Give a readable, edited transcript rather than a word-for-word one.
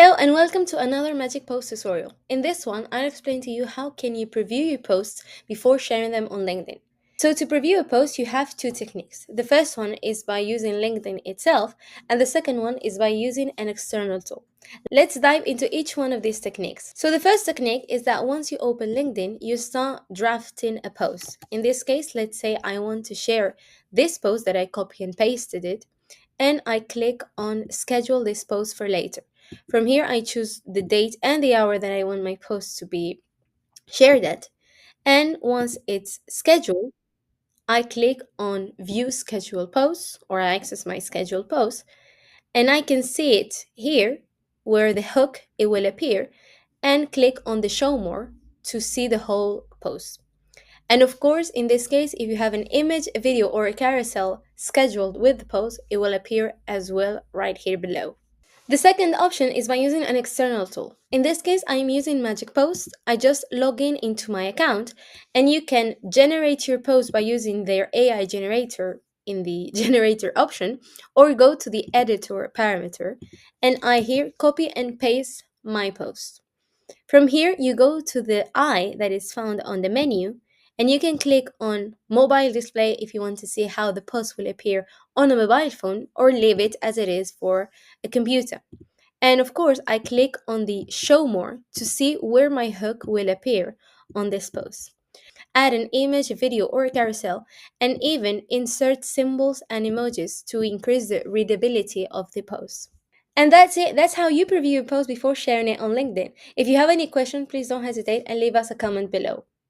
Hello and welcome to another Magic Post tutorial. In this one, I'll explain to you how can you preview your posts before sharing them on LinkedIn. So to preview a post, you have two techniques. The first one is by using LinkedIn itself, and the second one is by using an external tool. Let's dive into each one of these techniques. So the first technique is that once you open LinkedIn, you start drafting a post. In this case, let's say I want to share this post that I copy and pasted it, and I click on schedule this post for later. From here, I choose the date and the hour that I want my post to be shared at. And once it's scheduled, I click on view schedule posts, or I access my scheduled post, and I can see it here where the hook it will appear, and click on the show more to see the whole post. And of course, in this case, if you have an image, a video, or a carousel scheduled with the post, it will appear as well right here below. The second option is by using an external tool. In this case, I am using MagicPost. I just log in into my account, and you can generate your post by using their AI generator in the generator option, or go to the editor parameter, and I here copy and paste my post. From here, you go to the eye that is found on the menu, and you can click on mobile display if you want to see how the post will appear on a mobile phone, or leave it as it is for a computer. And of course, I click on the show more to see where my hook will appear on this post. Add an image, a video, or a carousel, and even insert symbols and emojis to increase the readability of the post. And that's it. That's how you preview your post before sharing it on LinkedIn. If you have any questions, please don't hesitate and leave us a comment below.